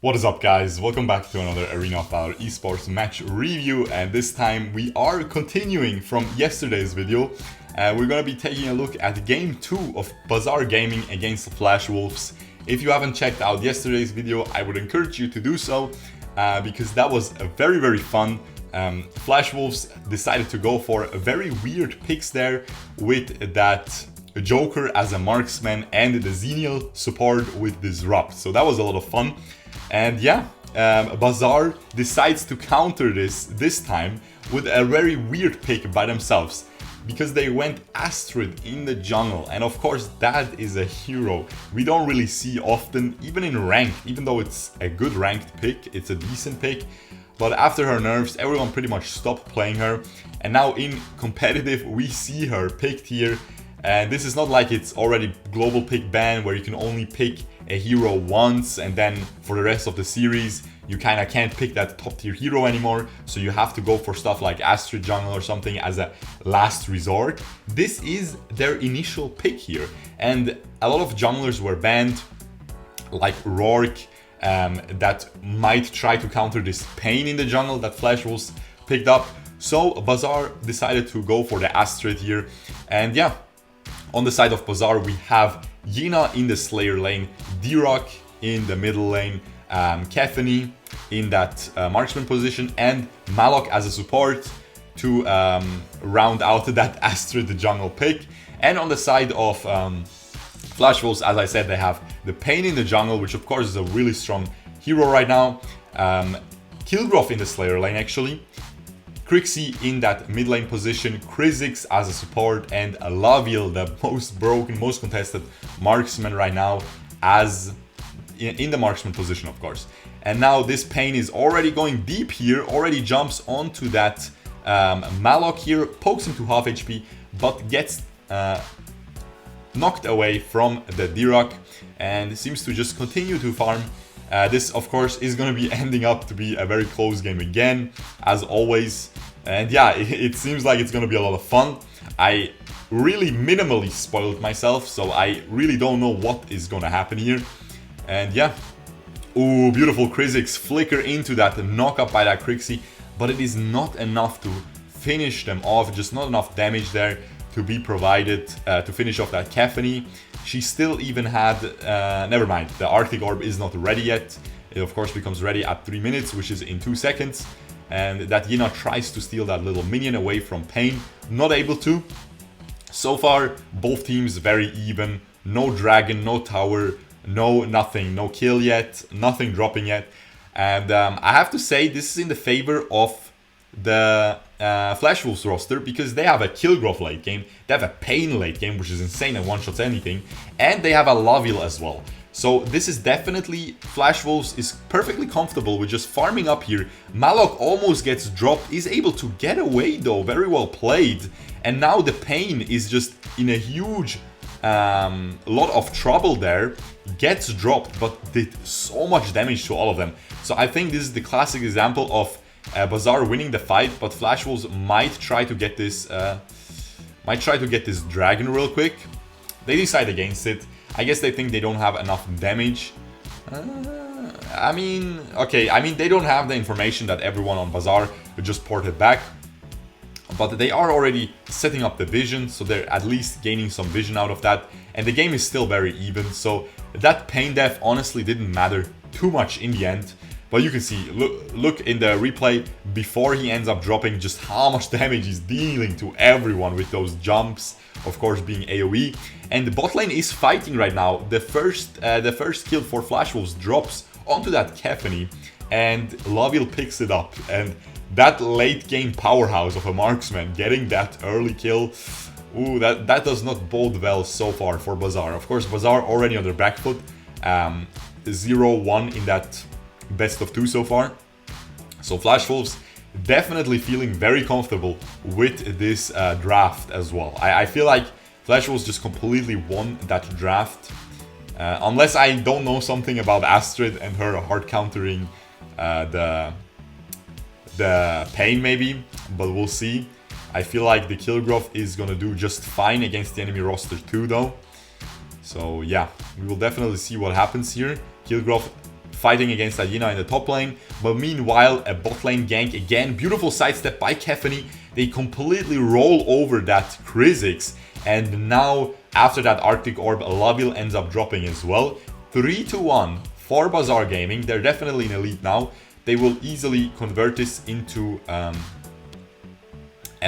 What is up, guys? Welcome back to another Arena of Valor esports match review, and this time we are continuing from yesterday's video. We're gonna be taking a look at game 2 of Bazaar Gaming against the Flash Wolves. If you haven't checked out yesterday's video, I would encourage you to do so because that was a very fun. Flash Wolves decided to go for a very weird picks there with that Joker as a marksman and the Xenial support with Disrupt. So that was a lot of fun. And yeah, Bazaar decides to counter this time with a very weird pick by themselves, because they went Astrid in the jungle, and of course that is a hero we don't really see often, even in ranked. Even though it's a good ranked pick, it's a decent pick, but after her nerfs everyone pretty much stopped playing her, and now in competitive we see her picked here. And this is not like it's already global pick ban where you can only pick a hero once and then for the rest of the series you kind of can't pick that top tier hero anymore, so you have to go for stuff like Astrid jungle or something as a last resort. This is their initial pick here, and a lot of junglers were banned, like Rourke, that might try to counter this Paine in the jungle that Flash Wolves picked up. So Bazaar decided to go for the Astrid here, and yeah, on the side of Bazaar, we have Yina in the Slayer lane, D-Rock in the middle lane, Kefani in that marksman position, and Malok as a support to round out that Astrid jungle pick. And on the side of Flash Wolves, as I said, they have the Paine in the jungle, which of course is a really strong hero right now, Kilgroth in the Slayer lane actually, Krizzix in that mid lane position, Krizzix as a support, and Laville, the most broken, most contested marksman right now, as in the marksman position, of course. And now this Paine is already going deep here, already jumps onto that Malok here, pokes him to half HP, but gets knocked away from the D-Rock and seems to just continue to farm. This, of course, is going to be ending up to be a very close game again, as always. And yeah, it seems like it's going to be a lot of fun. I really minimally spoiled myself, so I really don't know what is going to happen here. And yeah, ooh, beautiful Krizzix flicker into that knock-up by that Krizzix, but it is not enough to finish them off, just not enough damage there to be provided to finish off that Kefani. She still even had, never mind, the Arctic Orb is not ready yet. It of course becomes ready at 3 minutes, which is in 2 seconds. And that Yina tries to steal that little minion away from Paine, not able to. So far, both teams very even. No dragon, no tower, no nothing, no kill yet, nothing dropping yet. And I have to say, this is in the favor of the Flash Wolves roster, because they have a Kilgroth late game, they have a Paine late game, which is insane and one-shots anything, and they have a Laville as well. So this is definitely, Flash Wolves is perfectly comfortable with just farming up here. Malok almost gets dropped, is able to get away though, very well played. And now the Paine is just in a huge lot of trouble there, gets dropped, but did so much damage to all of them. So I think this is the classic example of Bazaar winning the fight, but Flash Wolves might try to get this dragon real quick. They decide against it. I guess they think they don't have enough damage. I mean, okay, I mean, they don't have the information that everyone on Bazaar just ported back, but they are already setting up the vision, so they're at least gaining some vision out of that, and the game is still very even, so that Paine death honestly didn't matter too much in the end. But you can see, look in the replay before he ends up dropping, just how much damage he's dealing to everyone with those jumps, of course being AoE. And the bot lane is fighting right now. The first kill for Flash Wolves drops onto that Kefani, and Laville picks it up. And that late game powerhouse of a marksman getting that early kill, ooh, that does not bode well so far for Bazaar. Of course, Bazaar already on their back foot, 0-1 in that best of 2 so far. So Flash Wolves definitely feeling very comfortable with this draft as well. I feel like Flash Wolves just completely won that draft. Unless I don't know something about Astrid and her hard countering the Paine maybe, but we'll see. I feel like the Kilgroth is gonna do just fine against the enemy roster too though. So yeah, we will definitely see what happens here. Kilgroth fighting against Adina in the top lane. But meanwhile, a bot lane gank again. Beautiful sidestep by Kefani. They completely roll over that Krizzix. And now, after that Arctic Orb, Laville ends up dropping as well. 3-1 for Bazaar Gaming. They're definitely in elite now. They will easily convert this into a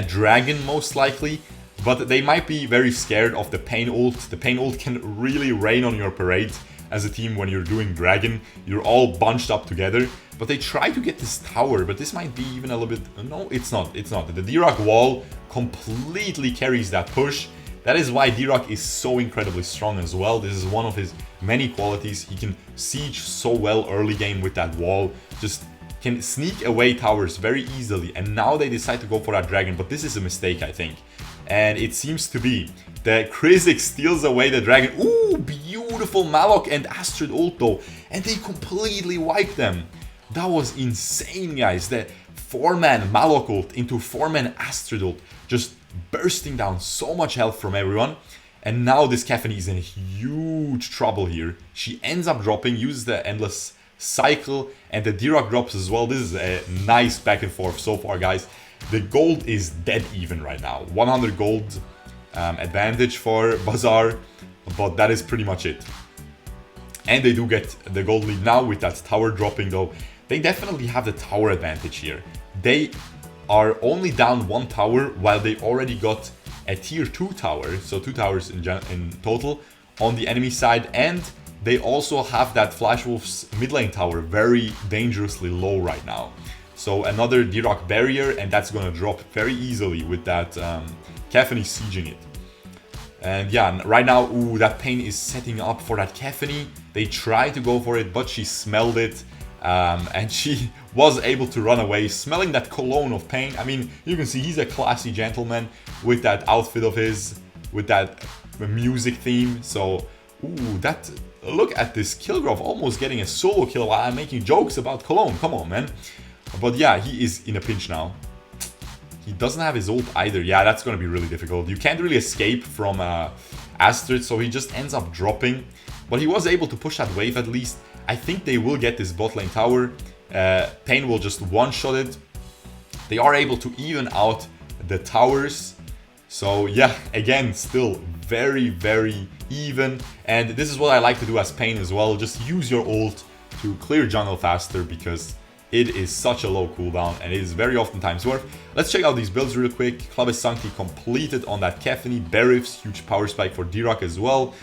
dragon, most likely. But they might be very scared of the Paine ult. The Paine ult can really rain on your parade as a team when you're doing dragon. You're all bunched up together. But they try to get this tower, but this might be even a little bit... No, it's not. It's not. The D-Rock wall completely carries that push. That is why D-Rock is so incredibly strong as well. This is one of his many qualities. He can siege so well early game with that wall. Just can sneak away towers very easily. And now they decide to go for that dragon. But this is a mistake, I think. And it seems to be. The Krizzix steals away the dragon. Ooh, beautiful Malok and Astrid ult though. And they completely wipe them. That was insane, guys. The 4-man Malok ult into 4-man Astrid ult. Just bursting down so much health from everyone. And now this Kefani is in huge trouble here. She ends up dropping, uses the endless cycle, and the D-Rock drops as well. This is a nice back and forth so far, guys. The gold is dead even right now. 100 gold advantage for Bazaar, but that is pretty much it. And they do get the gold lead now with that tower dropping though. They definitely have the tower advantage here. They are only down 1 tower while they already got a tier 2 tower, so 2 towers in total on the enemy side, and they also have that Flash Wolf's mid lane tower very dangerously low right now. So another D-Rock barrier, and that's gonna drop very easily with that Kefani sieging it. And yeah, right now, ooh, that Paine is setting up for that Kefani. They try to go for it, but she smelled it. And she was able to run away, smelling that cologne of Paine. I mean, you can see he's a classy gentleman with that outfit of his, with that music theme. So, ooh, that... Look at this Kilgrove almost getting a solo kill while I'm making jokes about cologne. Come on, man. But yeah, he is in a pinch now. He doesn't have his ult either. Yeah, that's going to be really difficult. You can't really escape from Astrid, so he just ends up dropping. But he was able to push that wave at least. I think they will get this bot lane tower. Paine will just one-shot it. They are able to even out the towers. So yeah, again, still very, very even. And this is what I like to do as Paine as well. Just use your ult to clear jungle faster because it is such a low cooldown and it is very often times worth. Let's check out these builds real quick. Club is Sancti completed on that Kefani. Berif's huge power spike for D-Rock as well.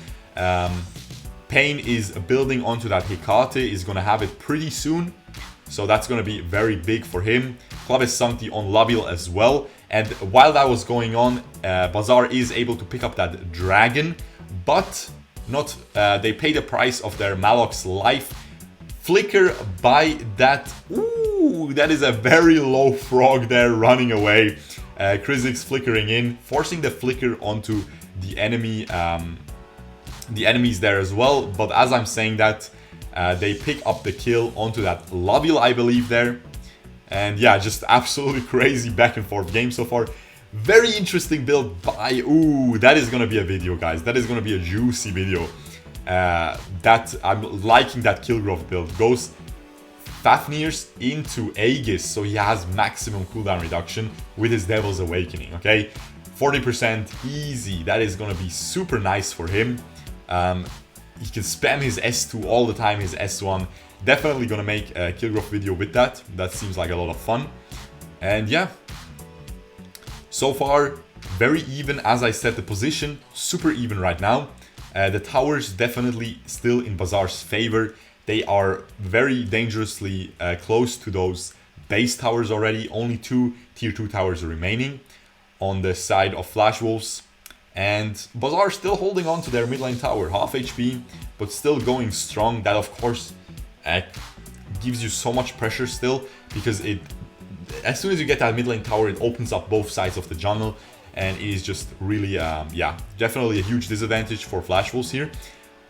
Paine is building onto that Hecate, is going to have it pretty soon. So that's going to be very big for him. Club is Sancti on Laville as well. And while that was going on, Bazaar is able to pick up that dragon. But not they pay the price of their Malok's life. Flicker by that. Ooh, that is a very low frog there running away. Krizzix flickering in, forcing the flicker onto the enemy. The enemies there as well. But as I'm saying that, they pick up the kill onto that Laville, I believe, there. And yeah, just absolutely crazy back and forth game so far. Very interesting build by... Ooh, that is going to be a video, guys. That is going to be a juicy video. That I'm liking that Kilgrove build. Goes Fafnir's into Aegis, so he has maximum cooldown reduction with his Devil's Awakening, okay? 40% easy. That is going to be super nice for him. He can spam his S2 all the time, his S1. Definitely gonna make a Kilgrove video with that. That seems like a lot of fun. And yeah, so far very even. As I said, the position super even right now. The towers definitely still in Bazaar's favor. They are very dangerously close to those base towers already. Only 2 tier 2 towers remaining on the side of Flash Wolves. And Bazaar still holding on to their mid lane tower, half HP, but still going strong. That of course gives you so much pressure still, because it, as soon as you get that mid lane tower, it opens up both sides of the jungle, and it is just really, yeah, definitely a huge disadvantage for Flash Wolves here.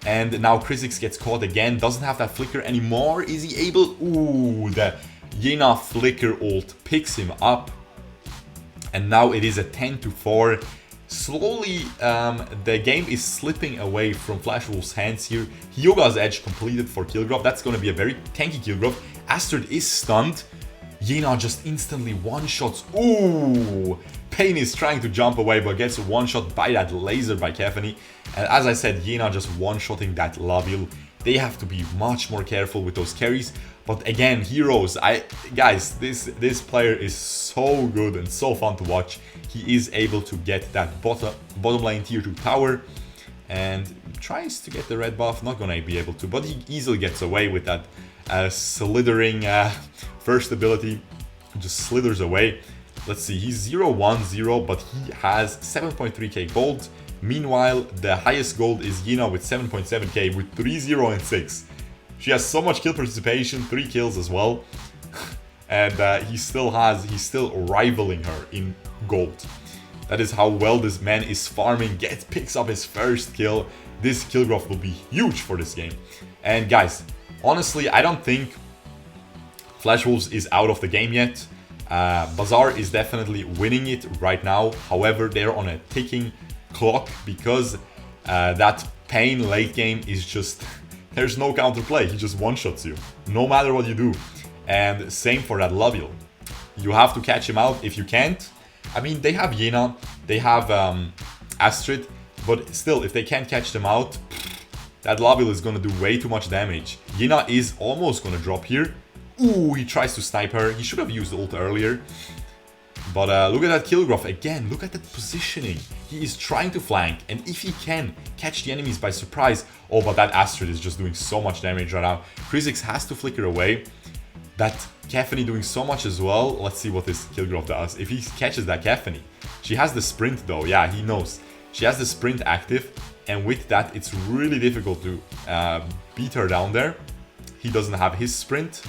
And now Krizzix gets caught again, doesn't have that flicker anymore. Is he able? Ooh, the Yena flicker ult picks him up, and now it is a 10-4. slowly the game is slipping away from Flashwolf's hands here. Hyoga's edge completed for Killgrove. That's going to be a very tanky Killgrove. Astrid is stunned. Yena just instantly one-shots. Ooh! Paine is trying to jump away, but gets one-shot by that laser by Kefani. And as I said, Yena just one-shotting that Laville. They have to be much more careful with those carries. But again, heroes, guys, this player is so good and so fun to watch. He is able to get that bottom lane tier 2 tower and tries to get the red buff. Not gonna be able to, but he easily gets away with that slithering first ability. Just slithers away. Let's see, he's 0-1-0, but he has 7.3k gold. Meanwhile, the highest gold is Yena with 7.7k with 3-0 and 6. She has so much kill participation, 3 kills as well. And he's still rivaling her in gold. That is how well this man is farming. Picks up his first kill. This kill growth will be huge for this game. And guys, honestly, I don't think Flashwolves is out of the game yet. Bazaar is definitely winning it right now. However, they're on a ticking clock because that Paine late game is just... There's no counterplay. He just one-shots you, no matter what you do. And same for that Laville. You have to catch him out. If you can't, I mean, they have Yena, they have Astrid, but still, if they can't catch them out, that Laville is gonna do way too much damage. Yena is almost gonna drop here. Ooh, he tries to snipe her. He should have used ult earlier. But look at that kill graph again. Look at that positioning. He is trying to flank, and if he can catch the enemies by surprise. Oh, but that Astrid is just doing so much damage right now. Krizzix has to flicker away. That Kefani doing so much as well. Let's see what this kill graph does. If he catches that Kefani. She has the sprint though. Yeah, he knows. She has the sprint active, and with that, it's really difficult to beat her down there. He doesn't have his sprint.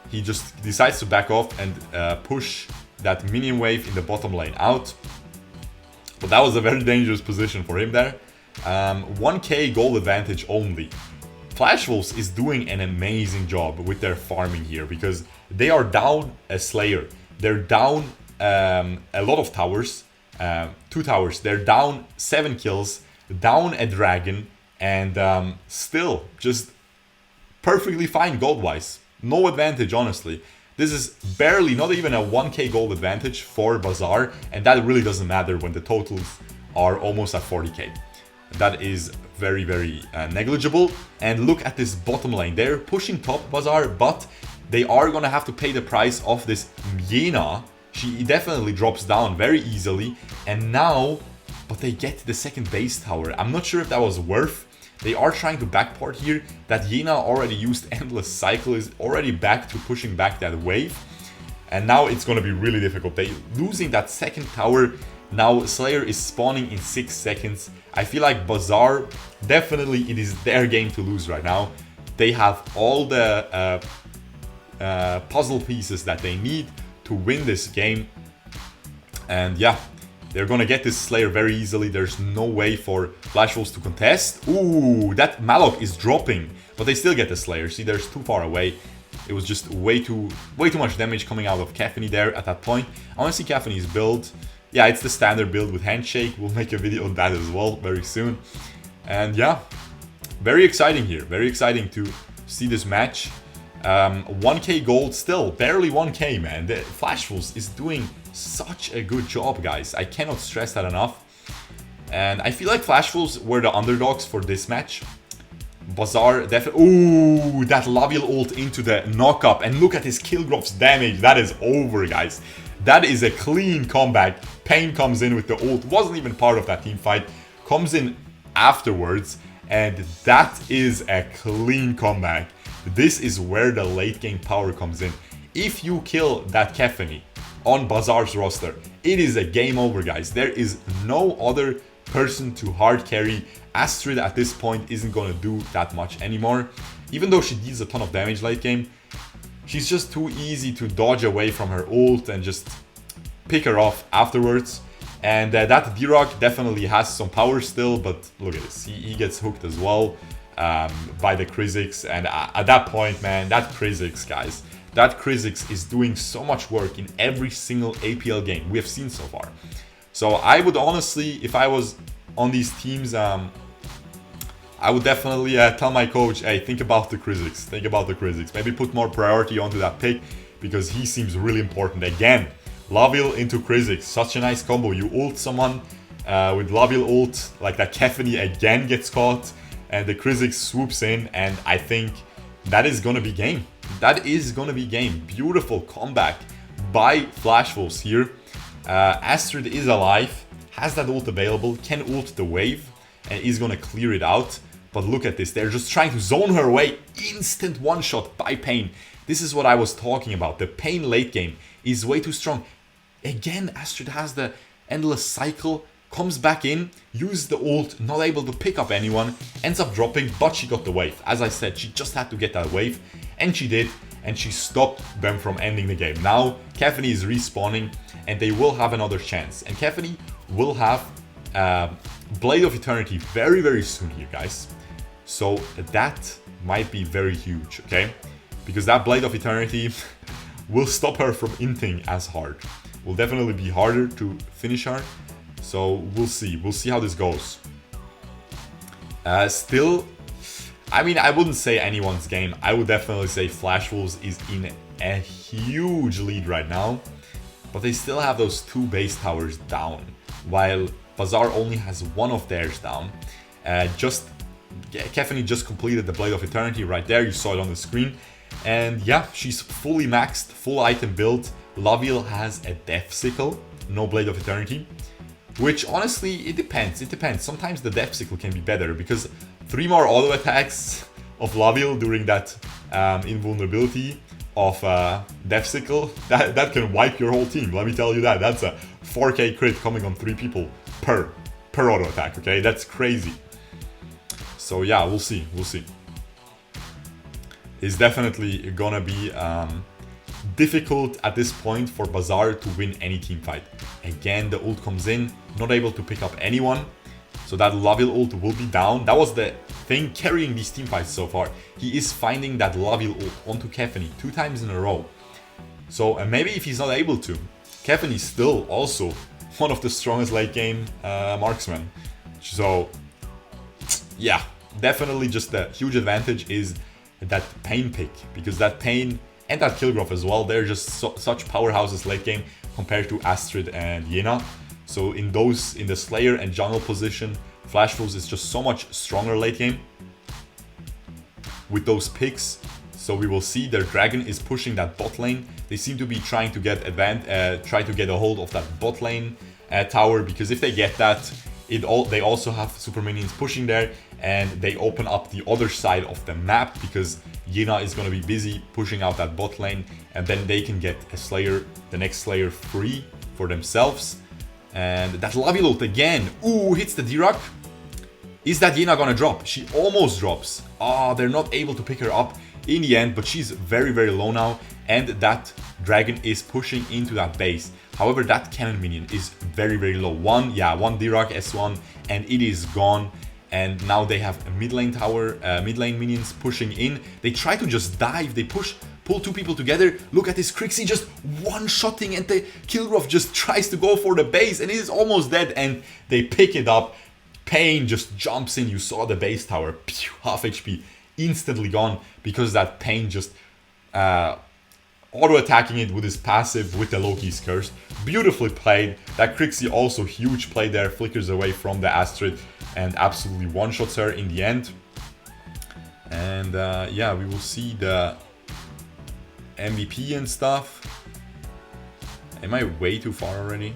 He just decides to back off and push that minion wave in the bottom lane out. But that was a very dangerous position for him there. 1k gold advantage only. Flashwolves is doing an amazing job with their farming here because they are down a Slayer. They're down a lot of towers, 2 towers. They're down 7 kills, down a dragon, and still just perfectly fine gold-wise. No advantage, honestly. This is barely, not even a 1k gold advantage for Bazaar, and that really doesn't matter when the totals are almost at 40k. That is very, very negligible. And look at this bottom lane. They're pushing top Bazaar, but they are gonna have to pay the price of this Yena. She definitely drops down very easily, and now, but they get the second base tower. I'm not sure if that was worth. They are trying to backport here. That Yena already used Endless Cycle, is already back to pushing back that wave. And now it's going to be really difficult. They losing that second tower. Now Slayer is spawning in 6 seconds. I feel like Bazaar, definitely it is their game to lose right now. They have all the puzzle pieces that they need to win this game. And yeah, they're gonna get this Slayer very easily. There's no way for Flashwolves to contest. Ooh, that Malok is dropping, but they still get the Slayer. See, they're too far away. It was just way too much damage coming out of Kefani there at that point. I want to see Kefani's build. Yeah, it's the standard build with Handshake. We'll make a video on that as well very soon. And yeah, very exciting here. Very exciting to see this match. 1k gold still, barely 1k, man. The Flashwolves is doing such a good job, guys. I cannot stress that enough. And I feel like Flashwolves were the underdogs for this match. Bazaar definitely... Ooh, that Laville ult into the knockup. And look at his Killgrove's damage. That is over, guys. That is a clean comeback. Paine comes in with the ult. Wasn't even part of that team fight. Comes in afterwards. And that is a clean comeback. This is where the late game power comes in. If you kill that Kefani on Bazaar's roster, it is a game over, guys. There is no other person to hard carry. Astrid at this point isn't going to do that much anymore. Even though she deals a ton of damage late game, she's just too easy to dodge away from her ult and just pick her off afterwards. And that D-Rock definitely has some power still, but look at this. He gets hooked as well by the Krizzix. And at that point, man, that Krizzix, guys, that Krizzix is doing so much work in every single APL game we have seen so far. So I would honestly, if I was on these teams, I would definitely tell my coach, hey, think about the Krizzix. Think about the Krizzix. Maybe put more priority onto that pick because he seems really important. Again, Laville into Krizzix. Such a nice combo. You ult someone with Laville ult, like that Kefany again gets caught, and the Krizzix swoops in, and I think that is going to be game. That is going to be game. Beautiful comeback by Flash Wolves here. Astrid is alive, has that ult available, can ult the wave, and is going to clear it out. But look at this, they're just trying to zone her away. Instant one-shot by Paine. This is what I was talking about. The Paine late game is way too strong. Again, Astrid has the endless cycle, comes back in, uses the ult, not able to pick up anyone, ends up dropping, but she got the wave. As I said, she just had to get that wave, and she did, and she stopped them from ending the game. Now, Kefany is respawning, and they will have another chance. And Kefany will have Blade of Eternity very, very soon here, guys. So that might be very huge, okay? Because that Blade of Eternity will stop her from inting as hard. Will definitely be harder to finish her. So we'll see. We'll see how this goes. Still, I mean, I wouldn't say anyone's game. I would definitely say Flash Wolves is in a huge lead right now. But they still have those 2 base towers down. While Bazaar only has 1 of theirs down. Kefany just completed the Blade of Eternity right there. You saw it on the screen. And yeah, she's fully maxed, full item build. Laville has a Death Sickle, no Blade of Eternity. Which honestly, it depends. It depends. Sometimes the Death Sickle can be better because 3 more auto attacks of Laville during that invulnerability of Death Sickle, that can wipe your whole team. Let me tell you that. That's a 4k crit coming on 3 people per auto attack, okay? That's crazy. So yeah, we'll see. We'll see. It's definitely gonna be difficult at this point for Bazaar to win any team fight. Again, the ult comes in, not able to pick up anyone. So that Laville ult will be down. That was the thing carrying these team fights so far. He is finding that Laville ult onto Kefany 2 times in a row. So maybe if he's not able to, Kefany is still also one of the strongest late game marksmen. So yeah, definitely just a huge advantage is that Paine pick, because that Paine and that Kilgrove as well, they're just such powerhouses late game compared to Astrid and Yena. So in the Slayer and jungle position, Flash Wolves is just so much stronger late game with those picks. So we will see their Dragon is pushing that bot lane. They seem to be trying to get try to get a hold of that bot lane tower, because if they get that, they also have super minions pushing there, and they open up the other side of the map because Yena is going to be busy pushing out that bot lane, and then they can get a Slayer, the next Slayer, free for themselves. And that Laville ult again. Ooh, hits the D-Rock. Is that Yena gonna drop? She almost drops. Oh, they're not able to pick her up in the end, but she's very, very low now. And that Dragon is pushing into that base. However, that cannon minion is very, very low. One D-Rock S1, and it is gone. And now they have a mid lane tower, mid lane minions pushing in. They try to just dive. They pull 2 people together. Look at this Krizzix just one-shotting, and the Kilgrove just tries to go for the base, and it is almost dead, and they pick it up. Paine just jumps in. You saw the base tower, pew, half HP, instantly gone, because that Paine just auto-attacking it with his passive with the Loki's Curse. Beautifully played. That Krizzix also huge play there, flickers away from the Astrid and absolutely one-shots her in the end. And yeah, we will see the MVP and stuff. Am I way too far already?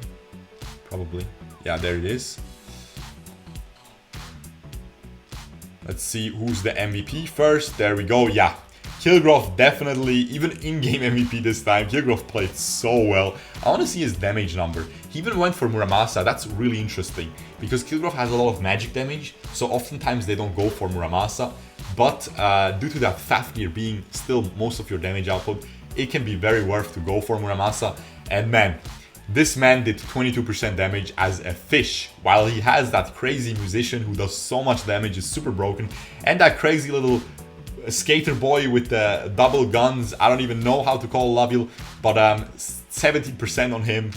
Probably. Yeah, there it is. Let's see who's the MVP first. There we go. Yeah, Kilgrove definitely, even in-game MVP this time. Kilgrove played so well. I want to see his damage number. He even went for Muramasa. That's really interesting because Kilgrove has a lot of magic damage, so oftentimes they don't go for Muramasa. But due to that Fafnir being still most of your damage output, it can be very worth to go for Muramasa. And man, this man did 22% damage as a fish, while he has that crazy musician who does so much damage, is super broken, and that crazy little skater boy with the double guns. I don't even know how to call Laville, but 70% on him.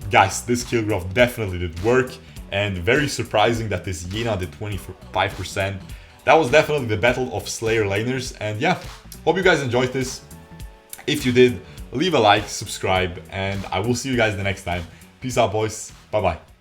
guys, this kill graph definitely did work, and very surprising that this Yena did 25%. That was definitely the battle of Slayer laners, and yeah, hope you guys enjoyed this. If you did, leave a like, subscribe, and I will see you guys the next time. Peace out, boys. Bye bye.